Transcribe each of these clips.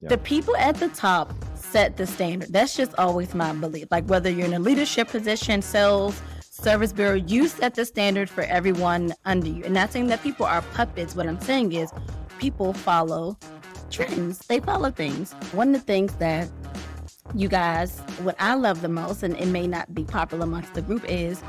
The people at the top set the standard. That's just always my belief. Like whether you're in a leadership position, sales, service bureau, you set the standard for everyone under you. And not saying that people are puppets. What I'm saying is people follow trends. They follow things. One of the things that you guys, what I love the most, and it may not be popular amongst the group, is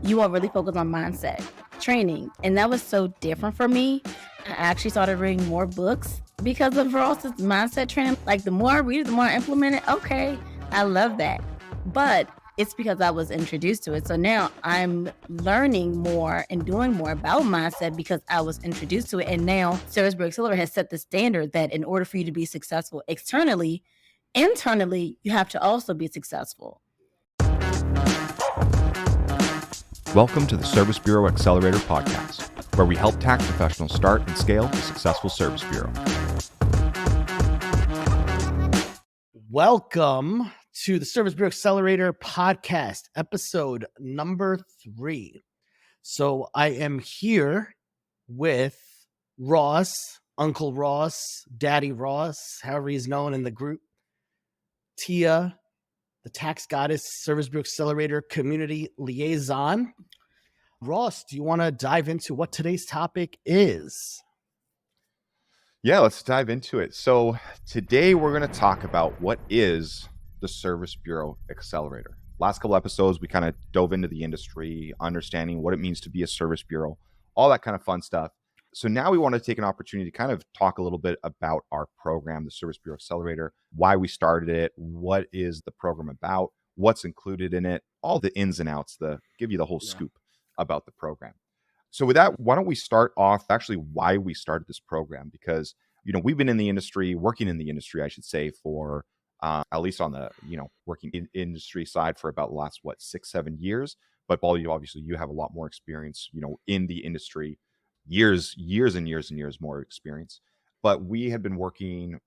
you are really focused on mindset training. And that was so different for me. I actually started reading more books because of Ross's mindset training. Like the more I read it, the more I implement it. Okay, I love that. But it's because I was introduced to it. So now I'm learning more and doing more about mindset because I was introduced to it. And now Service Bureau Accelerator has set the standard that in order for you to be successful externally, internally, you have to also be successful. Welcome to the Service Bureau Accelerator podcast, where we help tax professionals start and scale a successful service bureau. Welcome to the Service Bureau Accelerator podcast, episode number 3. So I am here with Ross, Uncle Ross, Daddy Ross, however he's known in the group, Tia, the tax goddess, Service Bureau Accelerator community liaison. Ross, do you want to dive into what today's topic is? Yeah, let's dive into it. So today we're going to talk about what is the Service Bureau Accelerator. Last couple episodes, we kind of dove into the industry, understanding what it means to be a service bureau, all that kind of fun stuff. So now we want to take an opportunity to kind of talk a little bit about our program, the Service Bureau Accelerator, why we started it, what is the program about, what's included in it, all the ins and outs, give you the whole scoop about the program. So with that, why don't we start off actually why we started this program? Because, we've been in the industry, working in the industry, I should say, for at least on the, working in industry side for about the last, 6-7 years. But Baldeep, obviously you have a lot more experience, in the industry, years and years more experience. But we had been working,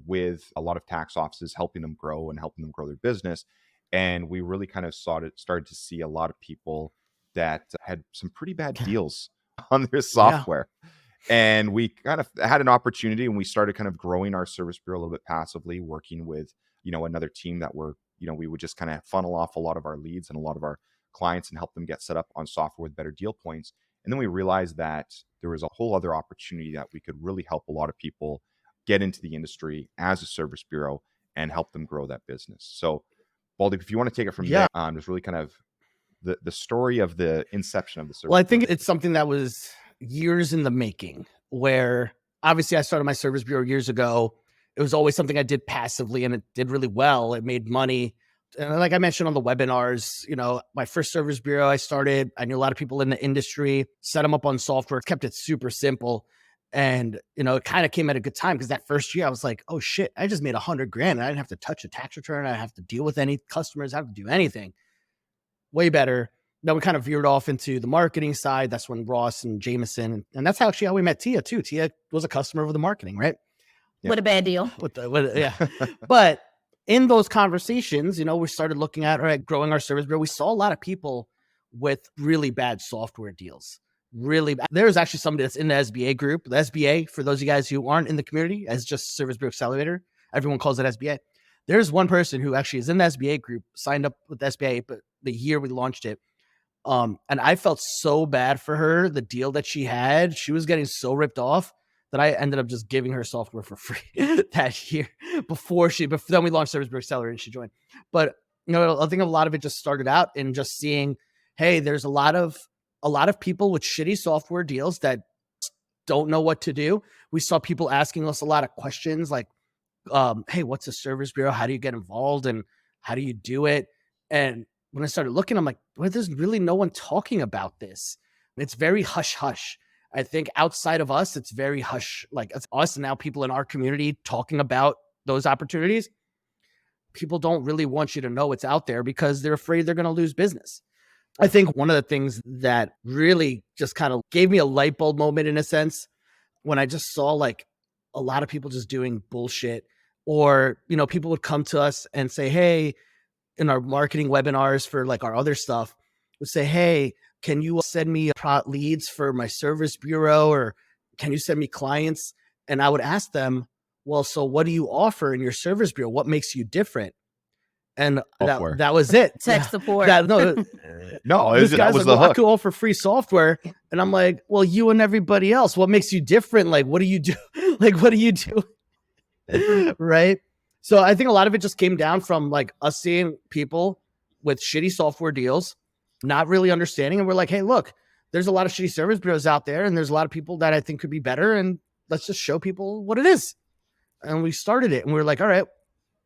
with a lot of tax offices, helping them grow their business. And we really kind of started to see a lot of people that had some pretty bad deals on their software. Yeah. And we kind of had an opportunity, and we started kind of growing our service bureau a little bit passively, working with, another team that we would just kind of funnel off a lot of our leads and a lot of our clients and help them get set up on software with better deal points. And then we realized that there was a whole other opportunity that we could really help a lot of people get into the industry as a service bureau and help them grow that business. So Baldeep, if you want to take it from there, just really kind of the story of the inception of the service. Well, I think it's something that was years in the making, where obviously I started my service bureau years ago. It was always something I did passively, and it did really well. It made money. And like I mentioned on the webinars, my first service bureau I started, I knew a lot of people in the industry, set them up on software, kept it super simple. And, it kind of came at a good time, because that first year I was like, oh shit, I just made $100,000 and I didn't have to touch a tax return. I didn't have to deal with any customers. I didn't have to do anything. Way better. Then we kind of veered off into the marketing side. That's when Ross and Jameson, and that's how we met Tia too. Tia was a customer of the marketing, right? Yeah. What a bad deal. But in those conversations, we started looking at, growing our service bureau. We saw a lot of people with really bad software deals. Really bad. There's actually somebody that's in the SBA group. The SBA, for those of you guys who aren't in the community, as just Service Bureau Accelerator, everyone calls it SBA. There's one person who actually is in the SBA group, signed up with the SBA, but the year we launched it. And I felt so bad for her, the deal that she had. She was getting so ripped off that I ended up just giving her software for free that year before then we launched Service Bureau Accelerator and she joined. But, I think a lot of it just started out in just seeing, hey, there's a lot of people with shitty software deals that don't know what to do. We saw people asking us a lot of questions like, hey, what's a service bureau? How do you get involved? And how do you do it? And when I started looking, I'm like, well, there's really no one talking about this. It's very hush hush. I think outside of us, it's very hush, like it's us and now people in our community talking about those opportunities. People don't really want you to know it's out there because they're afraid they're going to lose business. I think one of the things that really just kind of gave me a light bulb moment in a sense, when I just saw like a lot of people just doing bullshit, or, people would come to us and say, hey, in our marketing webinars for like our other stuff, would say, hey, can you send me leads for my service bureau, or can you send me clients? And I would ask them, well, so what do you offer in your service bureau? What makes you different? And Software. that was it. Tech support. No, This that guy's was like, the well, I hook. could offer free software. And I'm like, well, you and everybody else, what makes you different? Like, what do you do? Like, what do you do? Right. So I think a lot of it just came down from like us seeing people with shitty software deals, not really understanding. And we're like, hey, look, there's a lot of shitty service bureaus out there. And there's a lot of people that I think could be better. And let's just show people what it is. And we started it. And we were like, all right,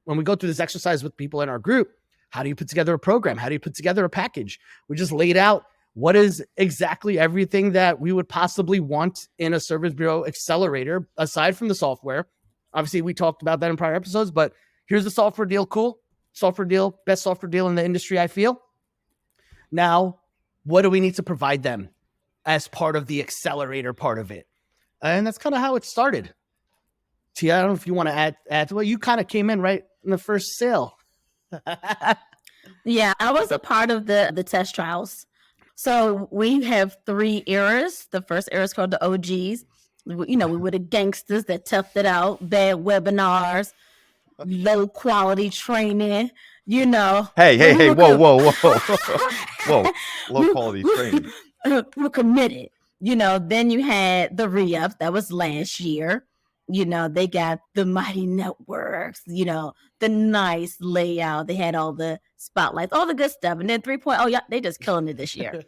when we go through this exercise with people in our group, how do you put together a program? How do you put together a package? We just laid out what is exactly everything that we would possibly want in a Service Bureau Accelerator, aside from the software. Obviously, we talked about that in prior episodes, but here's the software deal. Cool. Software deal, best software deal in the industry, I feel. Now, what do we need to provide them as part of the accelerator part of it? And that's kind of how it started. Tia, I don't know if you want to add to it. You kind of came in right in the first sale. Yeah, I was a part of the test trials. So we have 3 eras. The first era is called the OGs. We were the gangsters that toughed it out, bad webinars, low quality training, Hey, whoa. Whoa, low quality training. We were committed. Then you had the re-ups. That was last year. They got the mighty networks, the nice layout. They had all the spotlights, all the good stuff. And then 3.0, yeah, they just killing it this year.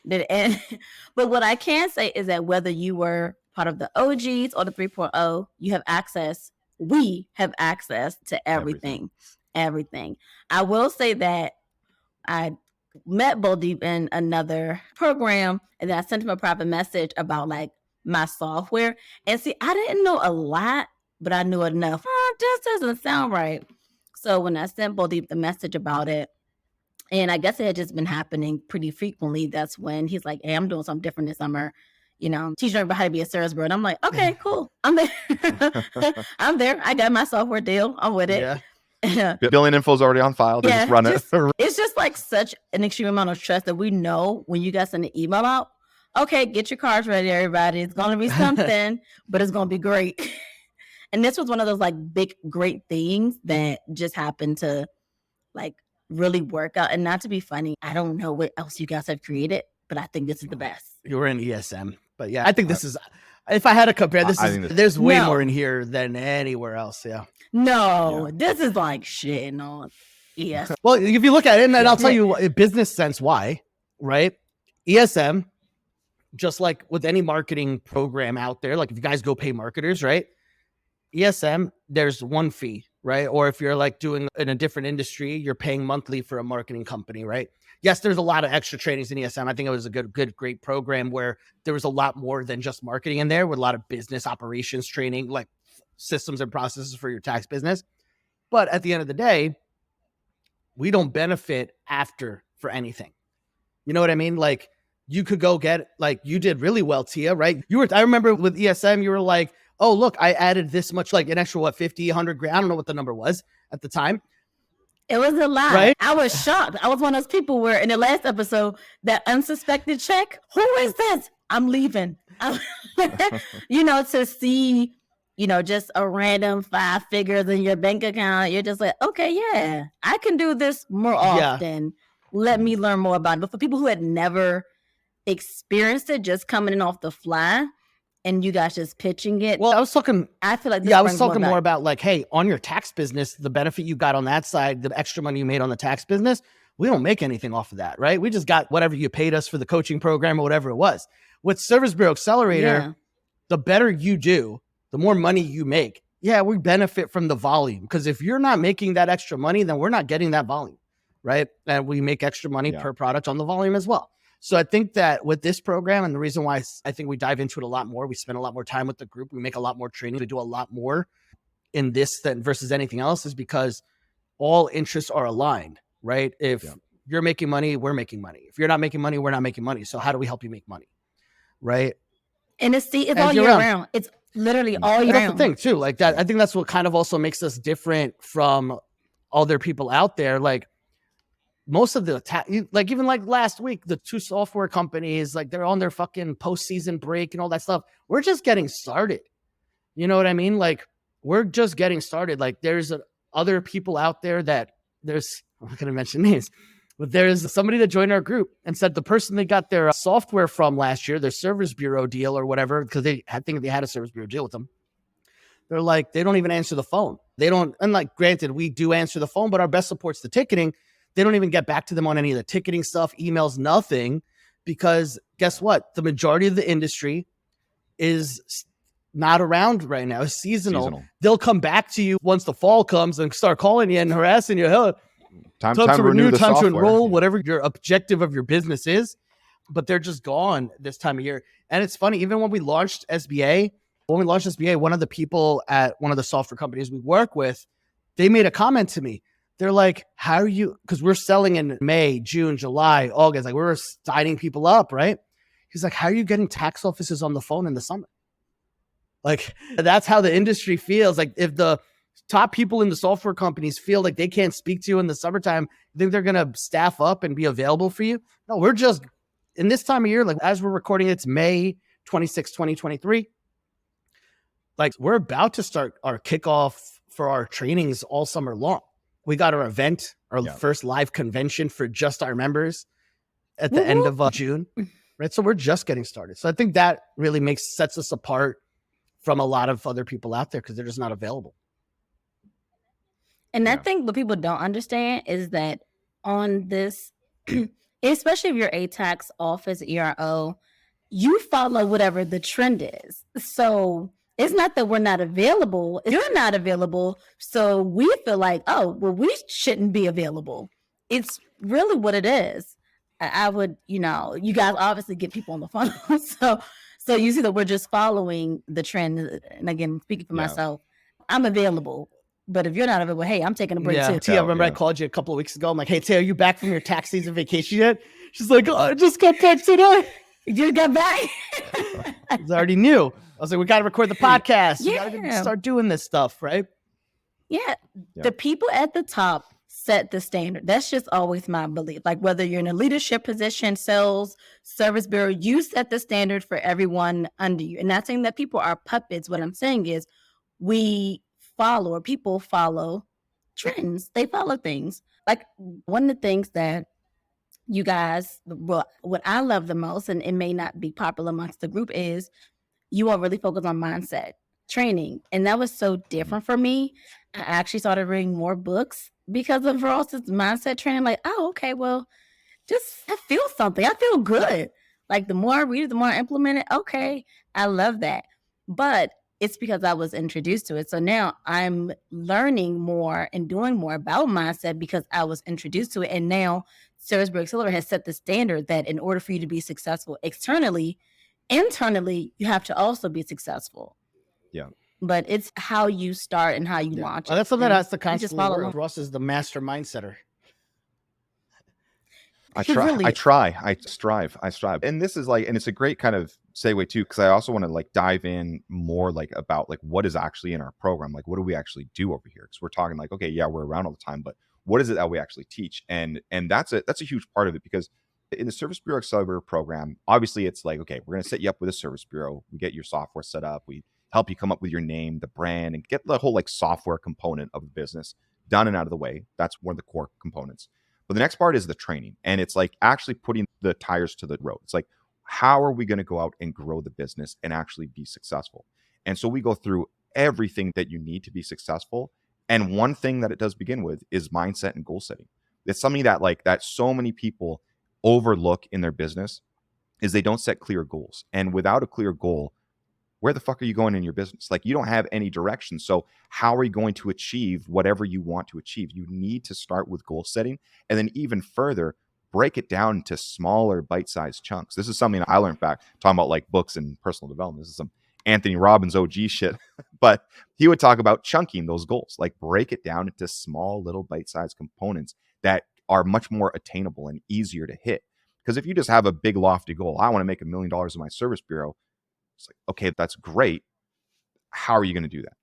But what I can say is that whether you were part of the OGs or the 3.0, you have access. We have access to everything. I will say that I met Baldeep in another program, and then I sent him a private message about like my software. And see, I didn't know a lot, but I knew enough. This doesn't sound right. So when I sent Baldeep the message about it, and I guess it had just been happening pretty frequently, that's when he's like, hey, I'm doing something different this summer, teaching everybody how to be a service bureau. And I'm like, okay, cool. I'm there. I'm there. I got my software deal. I'm with it. Yeah. Billing info is already on file. They just run it. It's just like such an extreme amount of trust that we know when you guys send an email out, okay, get your cards ready, everybody. It's going to be something, but it's going to be great. And this was one of those like big, great things that just happened to like really work out. And not to be funny, I don't know what else you guys have created, but I think this is the best. You were in ESM, but yeah, I think this is, if I had to compare, there's way more in here than anywhere else. Yeah. No, this is like shit. No. Yes. Well, if you look at it, and I'll tell you business sense why, right? ESM, just like with any marketing program out there, like if you guys go pay marketers, right? ESM, there's one fee, right? Or if you're like doing in a different industry, you're paying monthly for a marketing company, right? Yes, there's a lot of extra trainings in ESM. I think it was a great program where there was a lot more than just marketing in there, with a lot of business operations training, like systems and processes for your tax business. But at the end of the day, we don't benefit after for anything. You know what I mean? Like you could go get, like you did really well, Tia, right? I remember with ESM, you were like, oh, look, I added this much, like an extra, 50, 100 grand. I don't know what the number was at the time. It was a lot. Right? I was shocked. I was one of those people where in the last episode, that unsuspected check, who is this? I'm leaving. To see, just a random 5 figures in your bank account, you're just like, okay, yeah, I can do this more often. Yeah. Let me learn more about it. But for people who had never experienced it, just coming in off the fly, and you guys just pitching it. Well, I was talking more about like, hey, on your tax business, the benefit you got on that side, the extra money you made on the tax business, we don't make anything off of that, right? We just got whatever you paid us for the coaching program or whatever it was. With Service Bureau Accelerator, the better you do, the more money you make. Yeah, we benefit from the volume, because if you're not making that extra money, then we're not getting that volume, right? And we make extra money per product on the volume as well. So I think that with this program, and the reason why I think we dive into it a lot more, we spend a lot more time with the group, we make a lot more training, we do a lot more in this than versus anything else, is because all interests are aligned, right? If you're making money, we're making money. If you're not making money, we're not making money. So how do we help you make money, right? And it's all year round. It's literally all year round. That's the thing too. Like that, I think that's what kind of also makes us different from other people out there. Like most of the even like last week, the 2 software companies, like they're on their fucking postseason break and all that stuff. We're just getting started. You know what I mean? Like we're just getting started. Like there's other people out there that I'm not going to mention names, but there's somebody that joined our group and said the person they got their software from last year, their Service Bureau deal or whatever, because they had a Service Bureau deal with them. They're like, they don't even answer the phone. They don't, and like, granted, we do answer the phone, but our best support's the ticketing. They don't even get back to them on any of the ticketing stuff, emails, nothing, because guess what? The majority of the industry is not around right now. It's seasonal. They'll come back to you once the fall comes and start calling you and harassing you. Hell, time to renew the time software. to enroll, whatever your objective of your business is. But they're just gone this time of year. And it's funny, even when we launched SBA, one of the people at one of the software companies we work with, they made a comment to me. They're like, how are you? Because we're selling in May, June, July, August. Like we're signing people up, right? He's like, how are you getting tax offices on the phone in the summer? Like that's how the industry feels. Like if the top people in the software companies feel like they can't speak to you in the summertime, you think they're going to staff up and be available for you? No, we're just in this time of year, like as we're recording, it's May 26, 2023. Like we're about to start our kickoff for our trainings all summer long. We got our event, our first live convention for just our members at the end of June, right? So we're just getting started. So I think that really sets us apart from a lot of other people out there because they're just not available. And I think what people don't understand is that on this, especially if you're a tax office, ERO, you follow whatever the trend is. So it's not that we're not available. You're not available. So we feel like, oh, well, we shouldn't be available. It's really what it is. I would, you guys obviously get people on the phone. So you see that we're just following the trend. And again, speaking for myself, I'm available. But if you're not available, hey, I'm taking a break too. Tia, remember I called you a couple of weeks ago. I'm like, hey, Tia, are you back from your tax season vacation yet? She's like, oh, I just got back today. You just got back? I already knew. I was like, we got to record the podcast. We got to start doing this stuff, right? Yeah. The people at the top set the standard. That's just always my belief. Like whether you're in a leadership position, sales, service bureau, you set the standard for everyone under you. And not saying that people are puppets. What I'm saying is people follow trends. They follow things. Like one of the things that you guys, what I love the most, and it may not be popular amongst the group, is you all really focus on mindset training. And that was so different for me. I actually started reading more books because of Ross's mindset training. Like, oh, okay, well, I feel something. I feel good. Like the more I read it, the more I implement it. Okay, I love that. But it's because I was introduced to it. So now I'm learning more and doing more about mindset because I was introduced to it. And now Service Bureau Accelerator has set the standard that in order for you to be successful externally, internally, you have to also be successful. Yeah. But it's how you start and how you launch it. That's something that's the constant work. Ross is the master mindsetter. I strive. And this is and it's a great kind of segue too, because I also want to dive in more about what is actually in our program. Like, what do we actually do over here? Because we're talking okay, yeah, we're around all the time, but what is it that we actually teach? And that's a huge part of it, because in the Service Bureau Accelerator program, obviously it's okay, we're going to set you up with a service bureau. We get your software set up. We help you come up with your name, the brand, and get the whole software component of the business done and out of the way. That's one of the core components. But the next part is the training. And it's actually putting the tires to the road. It's how are we going to go out and grow the business and actually be successful? And so we go through everything that you need to be successful. And one thing that it does begin with is mindset and goal setting. It's something that that so many people overlook in their business is they don't set clear goals. And without a clear goal, where the fuck are you going in your business? You don't have any direction. So how are you going to achieve whatever you want to achieve? You need to start with goal setting, and then even further, break it down into smaller bite-sized chunks. This is something I learned back talking about books and personal development. This is some Anthony Robbins OG shit, but he would talk about chunking those goals, break it down into small little bite-sized components that are much more attainable and easier to hit. Because if you just have a big lofty goal, I want to make $1 million in my service bureau. It's okay, that's great. How are you going to do that?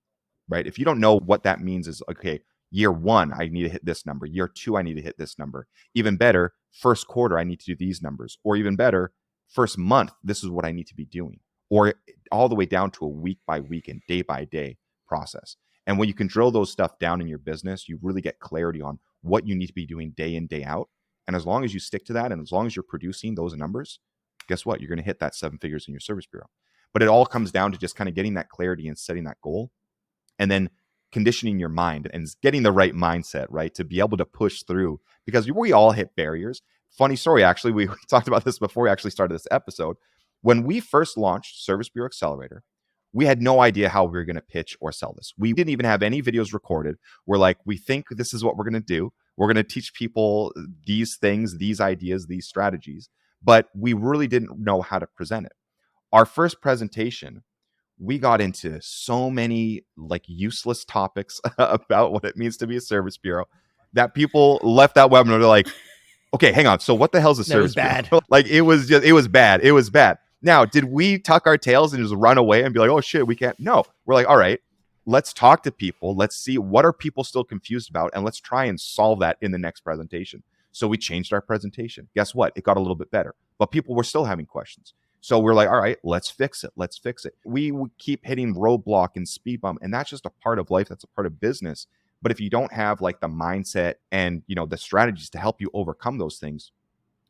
Right? If you don't know what that means, is okay, year 1, I need to hit this number. Year 2, I need to hit this number. Even better, first quarter, I need to do these numbers. Or even better, first month, this is what I need to be doing. Or all the way down to a week by week and day by day process. And when you can drill those stuff down in your business, you really get clarity on what you need to be doing day in, day out. And as long as you stick to that, and as long as you're producing those numbers, guess what? You're going to hit that 7 figures in your service bureau. But it all comes down to just kind of getting that clarity and setting that goal, and then conditioning your mind and getting the right mindset, right? To be able to push through, because we all hit barriers. Funny story, actually, we talked about this before we actually started this episode. When we first launched Service Bureau Accelerator, we had no idea how we were going to pitch or sell this. We didn't even have any videos recorded. We're like, we think this is what we're going to do. We're going to teach people these things, these ideas, these strategies, but we really didn't know how to present it. Our first presentation, we got into so many like useless topics about what it means to be a service bureau that people left that webinar. They're like, okay, hang on. So what the hell is a service bureau? Like it was bad. It was bad. Now, did we tuck our tails and just run away and be like, oh shit, we can't? No, we're like, all right, let's talk to people. Let's see what are people still confused about, and let's try and solve that in the next presentation. So we changed our presentation. Guess what? It got a little bit better, but people were still having questions. So we're like, all right, let's fix it. Let's fix it. We keep hitting roadblock and speed bump, and that's just a part of life. That's a part of business. But if you don't have like the mindset and, you know, the strategies to help you overcome those things,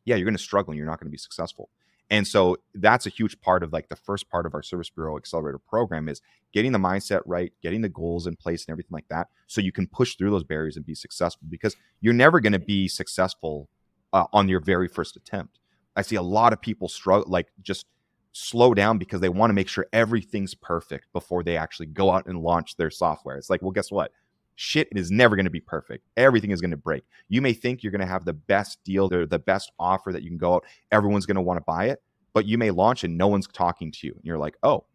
yeah, you're going to struggle and you're not going to be successful. And so that's a huge part of like the first part of our Service Bureau Accelerator program is getting the mindset right, getting the goals in place and everything like that, so you can push through those barriers and be successful, because you're never going to be successful on your very first attempt. I see a lot of people struggle, like just slow down because they want to make sure everything's perfect before they actually go out and launch their software. It's like, well, guess what? Shit is never going to be perfect. Everything is going to break. You may think you're going to have the best deal or the best offer that you can go out. Everyone's going to want to buy it, but you may launch and no one's talking to you. And you're like, oh,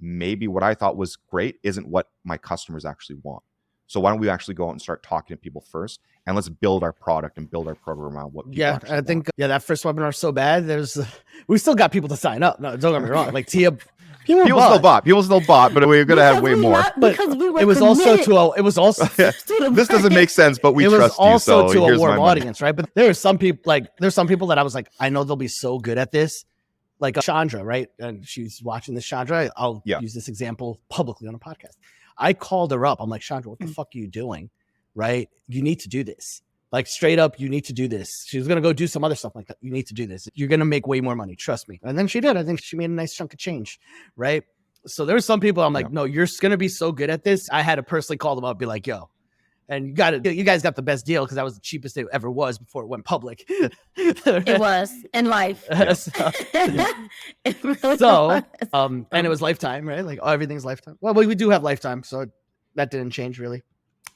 maybe what I thought was great isn't what my customers actually want. So why don't we actually go out and start talking to people first, and let's build our product and build our program around what people actually I think want. that first webinar is so bad. We still got people to sign up. No, don't get me wrong. Like Tia, people still bought, but we're gonna have way more. Because we were it was committed. also This doesn't make sense, but we it trust was also you. So to a here's warm my money. audience, right? But there's some people that I was like, I know they'll be so good at this. Like Chandra, right? And she's watching this. Chandra, I'll use this example publicly on a podcast. I called her up. I'm like, Chandra, what the fuck are you doing? Right? You need to do this. Like straight up, you need to do this. She was going to go do some other stuff like that. You need to do this. You're going to make way more money. Trust me. And then she did. I think she made a nice chunk of change. Right? So there's some people I'm like, no, you're going to be so good at this. I had to personally call them up and be like, yo, and you guys got the best deal because that was the cheapest it ever was before it went public. It was in life. It really was. And it was lifetime, right? Like everything's lifetime. Well, we do have lifetime, so that didn't change really.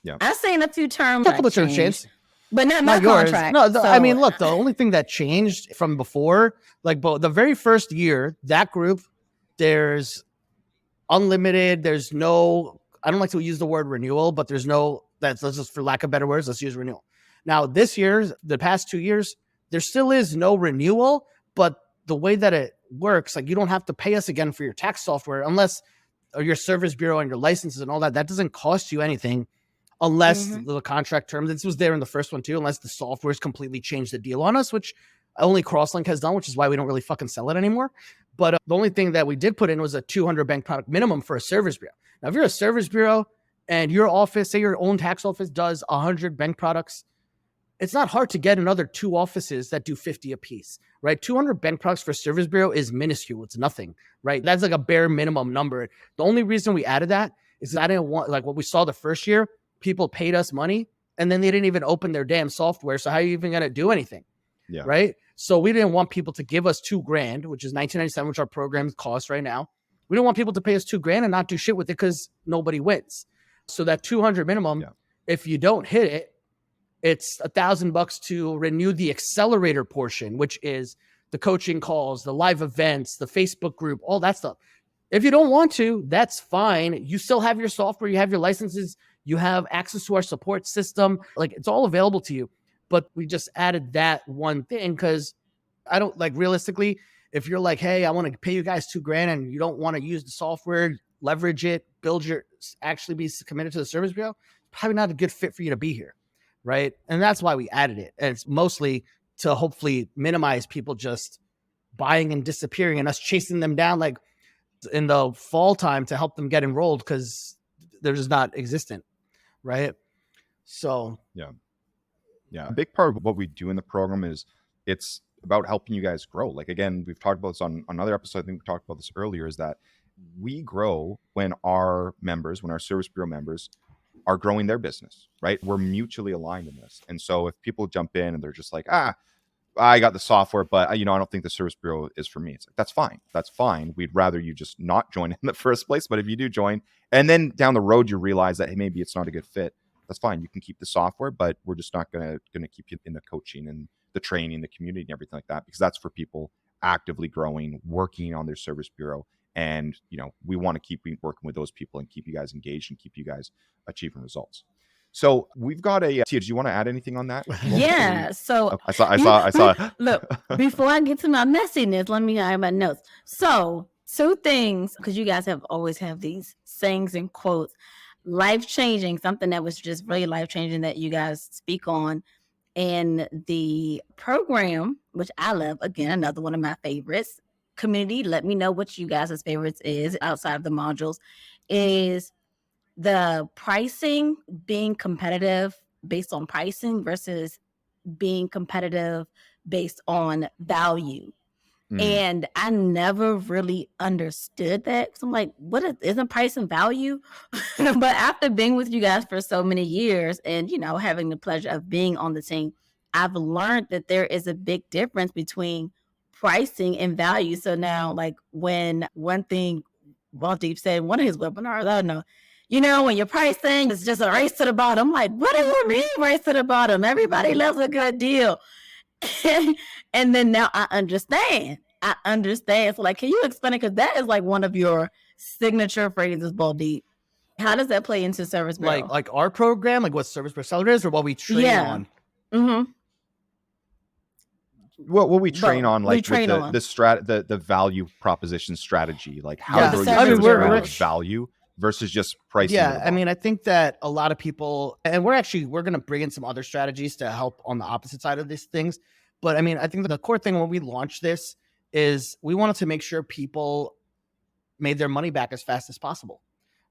Yeah, I've seen a few terms. A couple of terms changed, but not my yours. contract. No, so. I mean, look, the only thing that changed from before, like the very first year, that group, there's unlimited. There's no. I don't like to use the word renewal, but there's no. Let's just, for lack of better words, let's use renewal. Now, this year, the past 2 years, there still is no renewal, but the way that it works, like you don't have to pay us again for your tax software unless your service bureau and your licenses and all that. That doesn't cost you anything unless the contract terms. This was there in the first one too, unless the software's completely changed the deal on us, which only Crosslink has done, which is why we don't really fucking sell it anymore. But the only thing that we did put in was a 200 bank product minimum for a service bureau. Now, if you're a service bureau and your office, say your own tax office does 100 bank products, it's not hard to get another 2 offices that do 50 a piece, right? 200 bank products for service bureau is minuscule. It's nothing, right? That's like a bare minimum number. The only reason we added that is I didn't want, like what we saw the first year, people paid us money and then they didn't even open their damn software. So how are you even going to do anything? Yeah. Right. So we didn't want people to give us $2,000, which is $19.97, which our program costs right now. We don't want people to pay us $2,000 and not do shit with it because nobody wins. So that 200 minimum, if you don't hit it, it's $1,000 to renew the accelerator portion, which is the coaching calls, the live events, the Facebook group, all that stuff. If you don't want to, that's fine. You still have your software, you have your licenses, you have access to our support system. Like it's all available to you. But we just added that one thing because I don't like realistically, if you're like, hey, I want to pay you guys $2,000 and you don't want to use the software, leverage it, actually be committed to the service bureau, probably not a good fit for you to be here. Right. And that's why we added it. And it's mostly to hopefully minimize people just buying and disappearing and us chasing them down like in the fall time to help them get enrolled. Because they're just not existent, right? So Yeah. A big part of what we do in the program is it's about helping you guys grow. Like, again, we've talked about this on another episode. I think we talked about this earlier, is that we grow when our Service Bureau members are growing their business, right? We're mutually aligned in this. And so if people jump in and they're just like, I got the software, but I don't think the Service Bureau is for me. It's like, that's fine. That's fine. We'd rather you just not join in the first place. But if you do join, and then down the road you realize that, hey, maybe it's not a good fit, that's fine. You can keep the software, but we're just not gonna keep you in the coaching and the training, the community, and everything like that, because that's for people actively growing, working on their Service Bureau. And we want to keep working with those people and keep you guys engaged and keep you guys achieving results. So we've got Tia, did you want to add anything on that? Yeah. So I saw. Look, before I get to my messiness, let me add my notes. So 2 things, because you guys have always have these sayings and quotes. Life-changing, something that was just really life-changing that you guys speak on. And the program, which I love, again, another one of my favorites, community, let me know what you guys' favorites is outside of the modules, is the pricing, being competitive based on pricing versus being competitive based on value. And I never really understood that. So I'm like, isn't price and value? But after being with you guys for so many years and, having the pleasure of being on the team, I've learned that there is a big difference between pricing and value. So now, like, when one thing Baldeep said in one of his webinars, I don't know, when you're pricing, it's just a race to the bottom. I'm like, what do you mean race to the bottom? Everybody loves a good deal. And then now I understand. So, like, can you explain it? Because that is like one of your signature phrases, Baldeep. How does that play into Service Bureau? Like our program, like what Service Bureau Accelerator is, or what we train on? Mm-hmm. What we train on, like the value proposition strategy, like how we're value versus just pricing. Yeah, I mean, I think that a lot of people, and we're going to bring in some other strategies to help on the opposite side of these things. But I mean, I think the core thing when we launched this is we wanted to make sure people made their money back as fast as possible,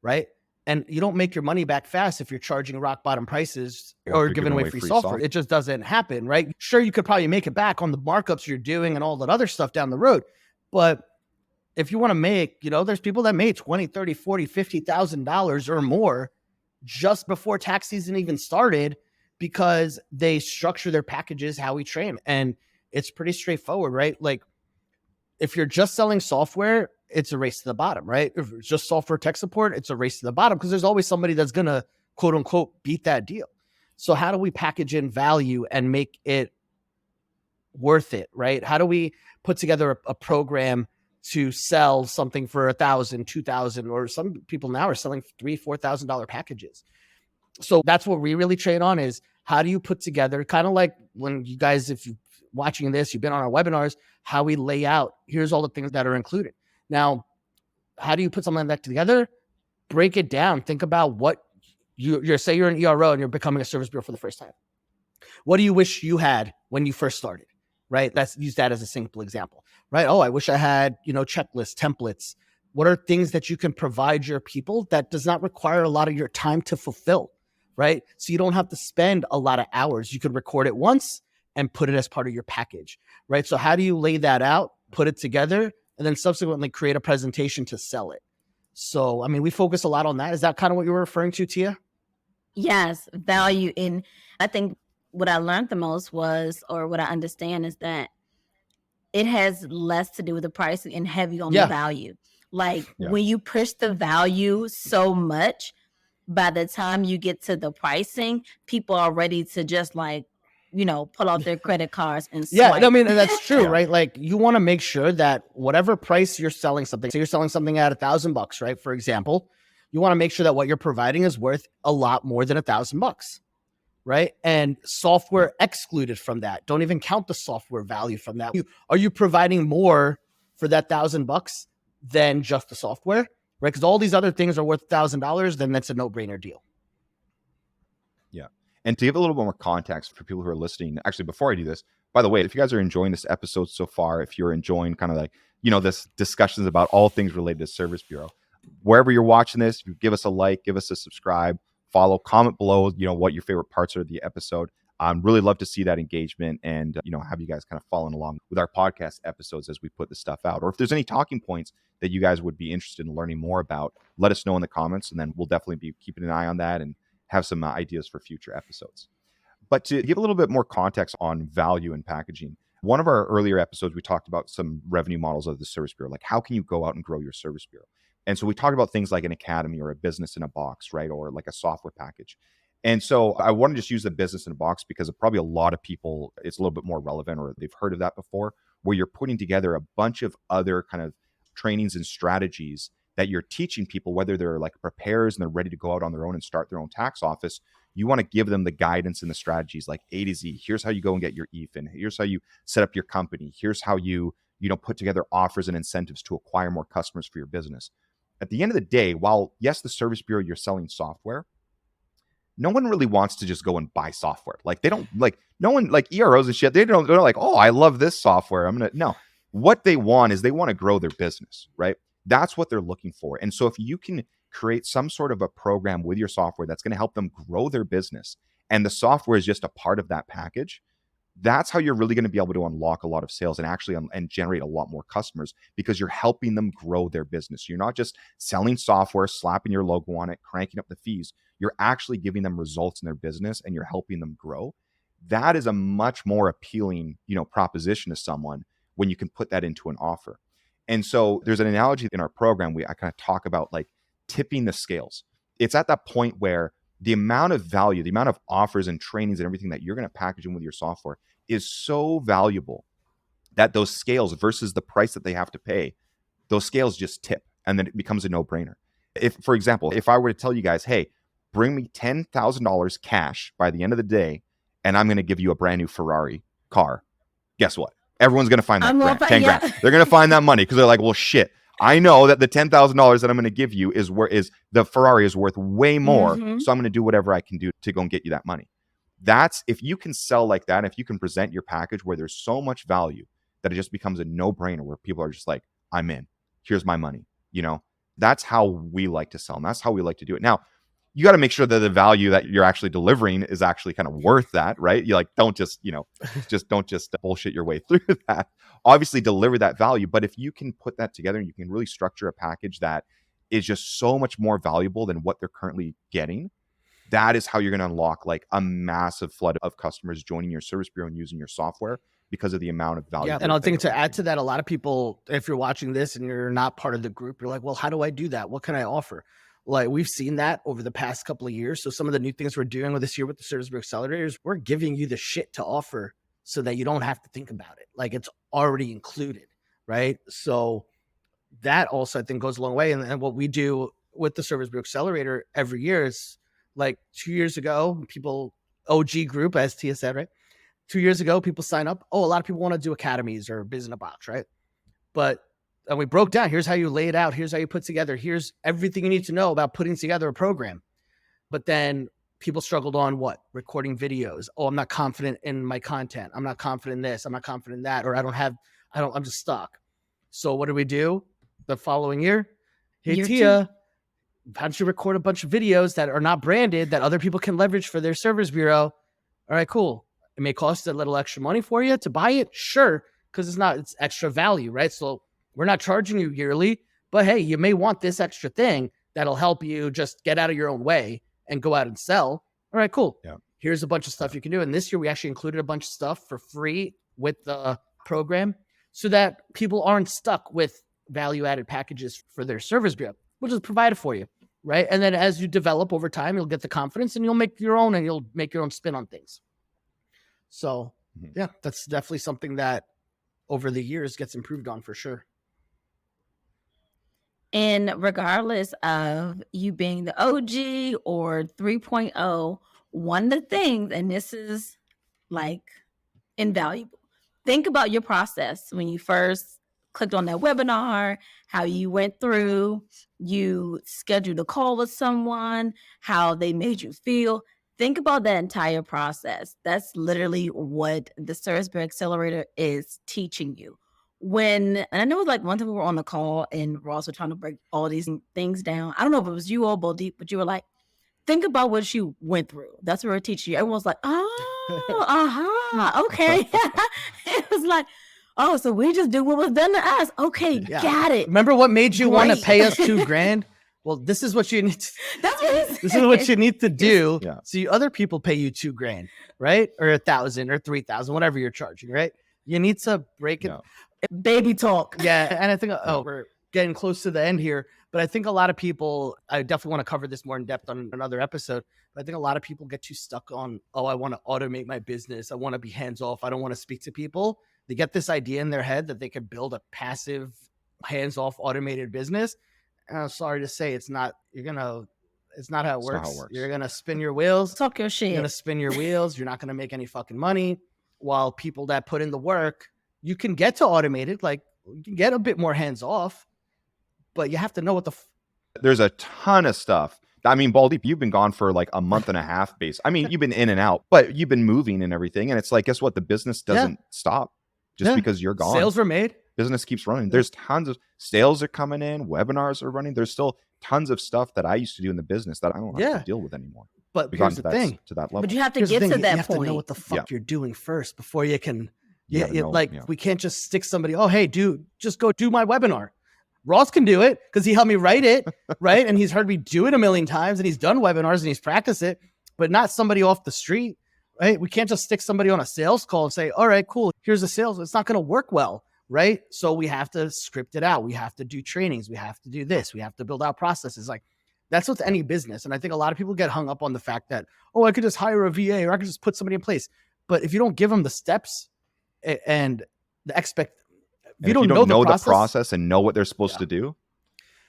right? And you don't make your money back fast if you're charging rock bottom prices or giving away free software. It just doesn't happen, right? Sure, you could probably make it back on the markups you're doing and all that other stuff down the road. But if you want to make, there's people that made $20, $30, $40, $50,000 or more just before tax season even started because they structure their packages how we train. And it's pretty straightforward, right? Like, if you're just selling software, it's a race to the bottom, right? If it's just software tech support, it's a race to the bottom because there's always somebody that's going to, quote unquote, beat that deal. So how do we package in value and make it worth it, right? How do we put together a program to sell something for $1,000, $2,000, or some people now are selling $3,000, $4,000 packages. So that's what we really train on, is how do you put together, kind of like when you guys, if you're watching this, you've been on our webinars, how we lay out, here's all the things that are included. Now, how do you put something like that together? Break it down. Think about what you're say you're an ERO and you're becoming a Service Bureau for the first time. What do you wish you had when you first started, right? Let's use that as a simple example, right? Oh, I wish I had, checklists, templates. What are things that you can provide your people that does not require a lot of your time to fulfill, right? So you don't have to spend a lot of hours. You could record it once and put it as part of your package, right? So how do you lay that out, put it together, and then subsequently create a presentation to sell it? So, I mean, we focus a lot on that. Is that kind of what you were referring to, Tia? Yes, value in, I think what I learned the most was, or what I understand is that it has less to do with the pricing and heavy on the value. Like when you push the value so much, by the time you get to the pricing, people are ready to just pull out their credit cards and swipe. Yeah, I mean, and that's true, right? Like, you want to make sure that whatever price you're selling something, so you're selling something at $1,000, right? For example, you want to make sure that what you're providing is worth a lot more than $1,000, right? And software excluded from that. Don't even count the software value from that. Are you providing more for that $1,000 than just the software, right? Because all these other things are worth $1,000, then that's a no-brainer deal. Yeah. And to give a little bit more context for people who are listening, actually, before I do this, by the way, if you guys are enjoying this episode so far, if you're enjoying kind of like, this discussions about all things related to Service Bureau, Wherever you're watching this, give us a like, give us a subscribe, follow, comment below, what your favorite parts are of the episode. Really love to see that engagement and, have you guys kind of following along with our podcast episodes as we put this stuff out. Or if there's any talking points that you guys would be interested in learning more about, let us know in the comments, and then we'll definitely be keeping an eye on that and have some ideas for future episodes. But to give a little bit more context on value and packaging, one of our earlier episodes, we talked about some revenue models of the Service Bureau, like how can you go out and grow your Service Bureau? And so we talked about things like an academy or a business in a box, right? Or like a software package. And so I want to just use the business in a box because probably a lot of people, it's a little bit more relevant or they've heard of that before, where you're putting together a bunch of other kind of trainings and strategies that you're teaching people, whether they're like preparers and they're ready to go out on their own and start their own tax office. You want to give them the guidance and the strategies like A to Z. Here's how you go and get your EFIN. Here's how you set up your company. Here's how you put together offers and incentives to acquire more customers for your business. At the end of the day, while yes, the Service Bureau, you're selling software, no one really wants to just go and buy software. Like they don't like, no one like EROs and shit. They're like, oh, I love this software. No, what they want is they want to grow their business, right? That's what they're looking for. And so if you can create some sort of a program with your software that's going to help them grow their business, and the software is just a part of that package, that's how you're really going to be able to unlock a lot of sales and actually and generate a lot more customers, because you're helping them grow their business. You're not just selling software, slapping your logo on it, cranking up the fees. You're actually giving them results in their business and you're helping them grow. That is a much more appealing, proposition to someone when you can put that into an offer. And so there's an analogy in our program. I kind of talk about like tipping the scales. It's at that point where the amount of value, the amount of offers and trainings and everything that you're going to package in with your software is so valuable that those scales versus the price that they have to pay, those scales just tip, and then it becomes a no-brainer. If, for example, if I were to tell you guys, hey, bring me $10,000 cash by the end of the day, and I'm going to give you a brand new Ferrari car, guess what? Everyone's going to find that 10 grand. They're going to find that money because they're like, well, shit. I know that the $10,000 that I'm going to give you is the Ferrari is worth way more. Mm-hmm. So I'm going to do whatever I can do to go and get you that money. That's if you can sell like that, if you can present your package where there's so much value that it just becomes a no-brainer, where people are just like, I'm in, here's my money. That's how we like to sell, and that's how we like to do it. Now, you got to make sure that the value that you're actually delivering is actually kind of worth that, right? You don't just bullshit your way through that. Obviously deliver that value, but if you can put that together and you can really structure a package that is just so much more valuable than what they're currently getting, that is how you're going to unlock like a massive flood of customers joining your Service Bureau and using your software because of the amount of value. Yeah, and I think to add to that, a lot of people, if you're watching this and you're not part of the group, you're like, well, how do I do that? What can I offer? Like we've seen that over the past couple of years. So some of the new things we're doing with this year with the Service Bureau Accelerator is we're giving you the shit to offer so that you don't have to think about it. Like it's already included, right? So that also I think goes a long way. And what we do with the Service Bureau Accelerator every year is like 2 years ago, people, OG group, as Tia said, right? 2 years ago, people sign up. Oh, a lot of people want to do academies or biz in a box, right? And we broke down, here's how you lay it out. Here's how you put together. Here's everything you need to know about putting together a program. But then people struggled on what? Recording videos. Oh, I'm not confident in my content. I'm not confident in this. I'm not confident in that. Or I'm just stuck. So what do we do the following year? Hey, Tia, how don't you record a bunch of videos that are not branded that other people can leverage for their Service Bureau? All right, cool. It may cost a little extra money for you to buy it. Sure. Because it's extra value, right? So we're not charging you yearly, but hey, you may want this extra thing that'll help you just get out of your own way and go out and sell. All right, cool. Yeah. Here's a bunch of stuff you can do. And this year we actually included a bunch of stuff for free with the program so that people aren't stuck with value-added packages for their Service Bureau, which is provided for you, right? And then as you develop over time, you'll get the confidence and you'll make your own spin on things. So yeah, that's definitely something that over the years gets improved on for sure. And regardless of you being the OG or 3.0, one of the things, and this is like invaluable, think about your process when you first clicked on that webinar, how you went through, you scheduled a call with someone, how they made you feel. Think about that entire process. That's literally what the Service Bureau Accelerator is teaching you. and I know like one time we were on the call and Ross were trying to break all these things down. I don't know if it was you or Baldeep, but you were like, think about what you went through. That's what we're teaching you. Everyone's like, okay. It was like, oh, so we just do what was done to us. Okay, got it. Remember what made you want to Great. pay us $2,000? Well, this is what you need. That's what he said. This is what you need to do. Yeah. So other people pay you $2,000, right? Or 1,000 or 3,000, whatever you're charging, right? You need to break it. Yeah. Baby talk. Yeah. And I think, we're getting close to the end here, but I think a lot of people, I definitely want to cover this more in depth on another episode, but I think a lot of people get too stuck on, I want to automate my business. I want to be hands off. I don't want to speak to people. They get this idea in their head that they could build a passive, hands off automated business. And I'm sorry to say, it's not how it works. You're going to spin your wheels. Talk your shit. You're going to spin your wheels. You're not going to make any fucking money. While people that put in the work, you can get to automated, like you can get a bit more hands off, but you have to know what there's a ton of stuff. I mean, Baldeep, you've been gone for like a month and a half base. I mean, you've been in and out, but you've been moving and everything. And it's like, guess what? The business doesn't stop just because you're gone. Sales were made. Business keeps running. There's tons of sales are coming in, webinars are running. There's still tons of stuff that I used to do in the business that I don't have to deal with anymore. But here's the thing. To that level. But you have to get to that point. You have to know what the fuck you're doing first before you can. We can't just stick somebody, oh, hey, dude, just go do my webinar. Ross can do it because he helped me write it, right? And he's heard me do it a million times and he's done webinars and he's practiced it, but not somebody off the street, right? We can't just stick somebody on a sales call and say, all right, cool, here's the sales. It's not going to work well, right? So we have to script it out. We have to do trainings. We have to do this. We have to build out processes. Like that's with any business. And I think a lot of people get hung up on the fact that, oh, I could just hire a VA or I could just put somebody in place. But if you don't give them the steps and the if you don't know the process and know what they're supposed to do.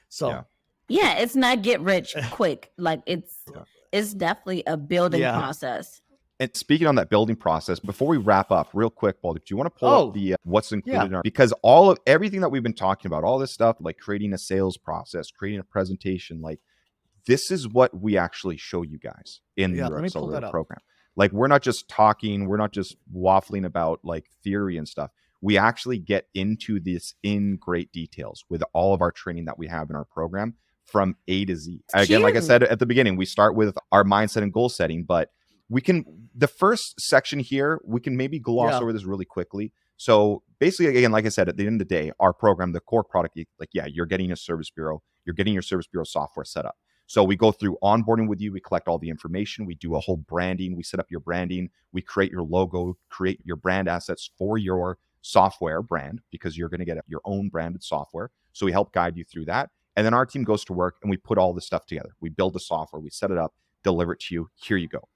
So it's not get rich quick. Like it's definitely a building process. And speaking on that building process, before we wrap up real quick, Baldeep, do you want to pull up the what's included in our, because everything that we've been talking about, all this stuff, like creating a sales process, creating a presentation, like this is what we actually show you guys in the Accelerator program. Like we're not just talking, we're not just waffling about like theory and stuff. We actually get into this in great details with all of our training that we have in our program from A to Z. Again, like I said at the beginning, we start with our mindset and goal setting, but the first section here, we can maybe gloss over this really quickly. So basically, again, like I said, at the end of the day, our program, the core product, you're getting a service bureau, you're getting your service bureau software set up. So we go through onboarding with you, we collect all the information, we do a whole branding, we set up your branding, we create your logo, create your brand assets for your software brand, because you're going to get your own branded software. So we help guide you through that. And then our team goes to work and we put all this stuff together. We build the software, we set it up, deliver it to you. Here you go.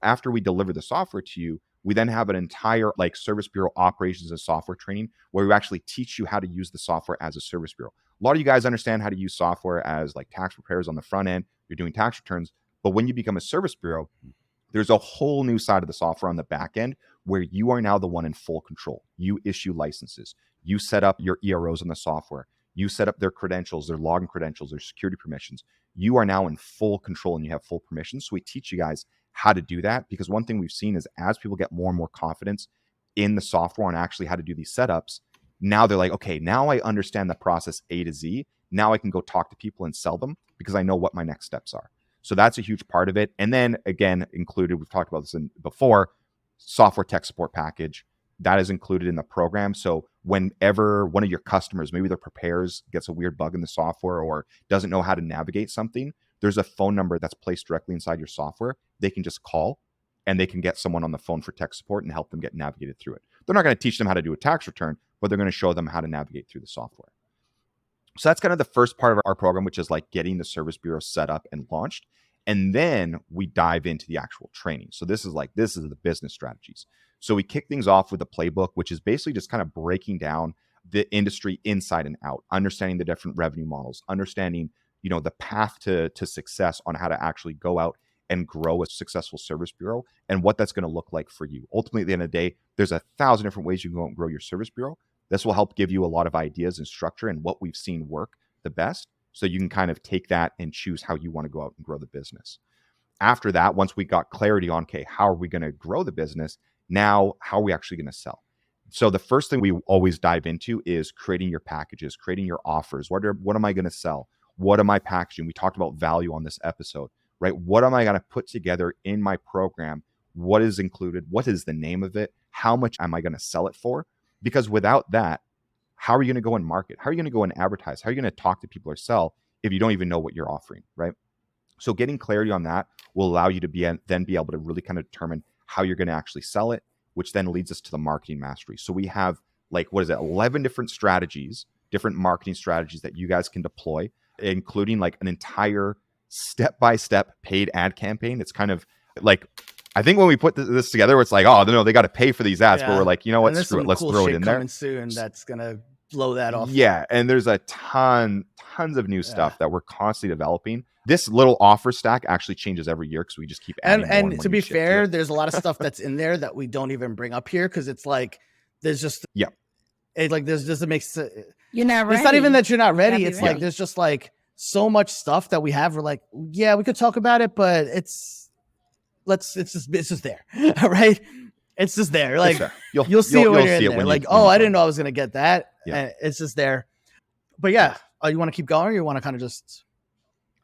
After we deliver the software to you, we then have an entire like service bureau operations and software training where we actually teach you how to use the software as a service bureau. A lot of you guys understand how to use software as like tax preparers on the front end. You're doing tax returns. But when you become a service bureau, there's a whole new side of the software on the back end where you are now the one in full control. You issue licenses. You set up your EROs on the software. You set up their credentials, their login credentials, their security permissions. You are now in full control and you have full permissions. So we teach you guys how to do that, because one thing we've seen is as people get more and more confidence in the software and actually how to do these setups, now they're like, okay, now I understand the process A to Z. Now I can go talk to people and sell them because I know what my next steps are. So that's a huge part of it. And then again, included, we've talked about this before, software tech support package. That is included in the program. So whenever one of your customers, maybe their prepares, gets a weird bug in the software or doesn't know how to navigate something, there's a phone number that's placed directly inside your software. They can just call and they can get someone on the phone for tech support and help them get navigated through it. They're not going to teach them how to do a tax return, but they're going to show them how to navigate through the software. So that's kind of the first part of our program, which is like getting the service bureau set up and launched. And then we dive into the actual training. So this is the business strategies. So we kick things off with a playbook, which is basically just kind of breaking down the industry inside and out, understanding the different revenue models, understanding, the path to success on how to actually go out and grow a successful service bureau and what that's going to look like for you. Ultimately, at the end of the day, there's 1,000 different ways you can go out and grow your service bureau. This will help give you a lot of ideas and structure and what we've seen work the best. So you can kind of take that and choose how you want to go out and grow the business. After that, once we got clarity on, okay, how are we going to grow the business? Now, how are we actually going to sell? So the first thing we always dive into is creating your packages, creating your offers. What am I going to sell? What am I packaging? We talked about value on this episode, right? What am I going to put together in my program? What is included? What is the name of it? How much am I going to sell it for? Because without that, how are you going to go and market? How are you going to go and advertise? How are you going to talk to people or sell if you don't even know what you're offering, right? So getting clarity on that will allow you to then be able to really kind of determine how you're going to actually sell it, which then leads us to the marketing mastery. So we have 11 different strategies, different marketing strategies that you guys can deploy, including like an entire step-by-step paid ad campaign. It's kind of like, I think when we put this together, it's like, oh, no, they got to pay for these ads, but we're like, you know what, screw it, let's throw it in there. Soon that's going to blow that off. Yeah, and there's a tons of new stuff that we're constantly developing. This little offer stack actually changes every year because we just keep adding more and to be fair, there's a lot of stuff that's in there that we don't even bring up here because it's like there's just it like there's just, it makes you're not ready. It's not even that you're not ready. It's like there's just like so much stuff that we have. We're like, yeah, we could talk about it, but it's just there, right? It's just there. Like there. You'll see it when you're in there. Like, I didn't know I was gonna get that. Yeah. And it's just there. But yeah, you want to keep going, or you want to kind of just?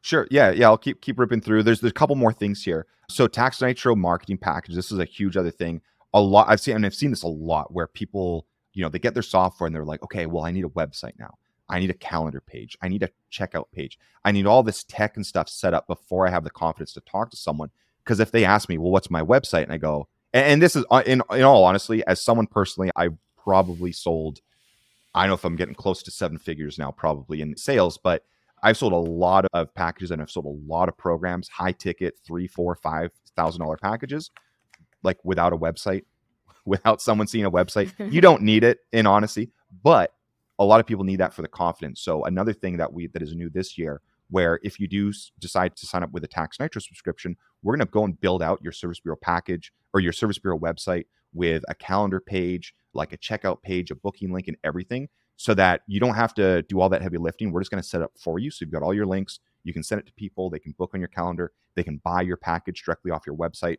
Sure. Yeah. I'll keep ripping through. There's a couple more things here. So Tax Nitro marketing package. This is a huge other thing. I've seen this a lot where people, they get their software and they're like, okay, well, I need a website now. I need a calendar page. I need a checkout page. I need all this tech and stuff set up before I have the confidence to talk to someone. Because if they ask me, well, what's my website? And I go, and this is in all honesty, as someone personally, I probably sold, I don't know if I'm getting close to 7 figures now, probably in sales, but I've sold a lot of packages and I've sold a lot of programs, high ticket, $3,000, $4,000, $5,000 packages, like without a website, without someone seeing a website. You don't need it, in honesty, but a lot of people need that for the confidence. So another thing that is new this year, where if you do decide to sign up with a Tax Nitro subscription, we're going to go and build out your Service Bureau package or your Service Bureau website with a calendar page, like a checkout page, a booking link, and everything, so that you don't have to do all that heavy lifting. We're just going to set up for you. So you've got all your links. You can send it to people. They can book on your calendar. They can buy your package directly off your website.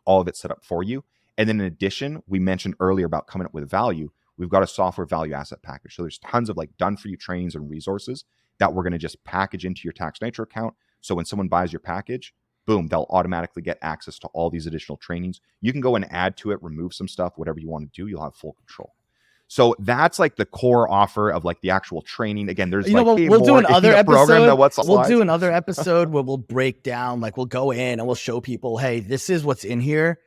All of it set up for you. And then in addition, we mentioned earlier about coming up with value. We've got a software value asset package. So there's tons of like done for you trainings and resources that we're going to just package into your Tax Nitro account. So when someone buys your package, boom, they'll automatically get access to all these additional trainings. You can go and add to it, remove some stuff, whatever you want to do, you'll have full control. So that's like the core offer of like the actual training. Again, there's we'll do another episode. We'll do another episode where we'll break down, like we'll go in and we'll show people, hey, this is what's in here.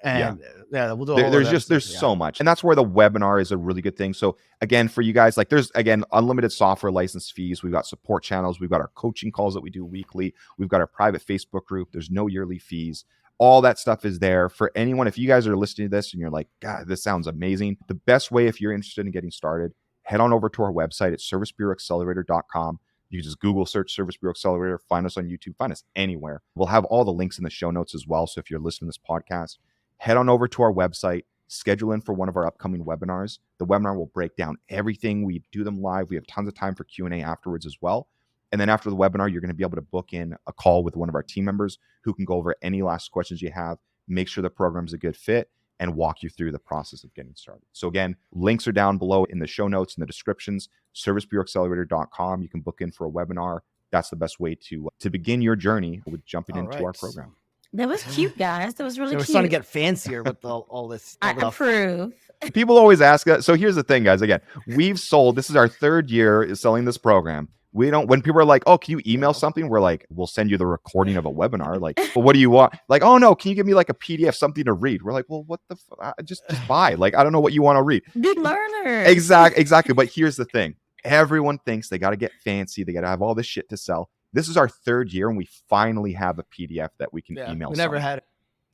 And we'll do there's so much. And that's where the webinar is a really good thing. So again, for you guys, like there's unlimited software license fees. We've got support channels. We've got our coaching calls that we do weekly. We've got our private Facebook group. There's no yearly fees. All that stuff is there for anyone. If you guys are listening to this and you're like, God, this sounds amazing. The best way, if you're interested in getting started, head on over to our website at servicebureauaccelerator.com. You just Google search Service Bureau Accelerator, find us on YouTube, find us anywhere. We'll have all the links in the show notes as well. So if you're listening to this podcast, head on over to our website, schedule in for one of our upcoming webinars. The webinar will break down everything. We do them live. We have tons of time for Q&A afterwards as well. And then after the webinar, you're going to be able to book in a call with one of our team members who can go over any last questions you have, make sure the program's a good fit, and walk you through the process of getting started. So again, links are down below in the show notes and the descriptions, servicebureauaccelerator.com. You can book in for a webinar. That's the best way to begin your journey with jumping into our program. That was cute, guys. That was really cute. We're starting to get fancier with all this stuff. I approve. People always ask us. So here's the thing, guys. Again, we've sold, this is our 3rd year is selling this program. When people are like, oh, can you email something? We're like, we'll send you the recording of a webinar. Like, well, what do you want? Like, oh no, can you give me like a PDF, something to read? We're like, well, what the just buy. Like, I don't know what you want to read. Big learner. Exactly. But here's the thing. Everyone thinks they got to get fancy. They got to have all this shit to sell. This is our 3rd year and we finally have a PDF that we can email. We never had it.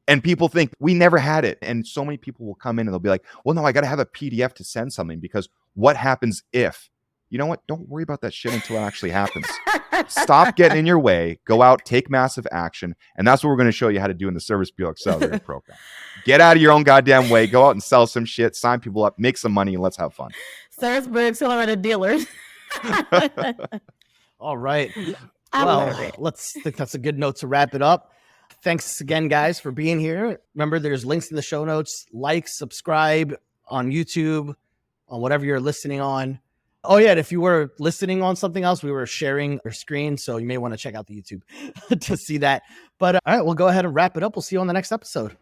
And people think we never had it. And so many people will come in and they'll be like, well, no, I got to have a PDF to send something because what happens if? You know what? Don't worry about that shit until it actually happens. Stop getting in your way. Go out, take massive action. And that's what we're going to show you how to do in the Service Bureau Accelerator program. Get out of your own goddamn way. Go out and sell some shit, sign people up, make some money, and let's have fun. Service Bureau Accelerator dealers. All right. Well, I think that's a good note to wrap it up. Thanks again, guys, for being here. Remember, there's links in the show notes. Like, subscribe, on YouTube, on whatever you're listening on. Oh yeah, and if you were listening on something else, we were sharing our screen, so you may want to check out the YouTube to see that. But all right, we'll go ahead and wrap it up. We'll see you on the next episode.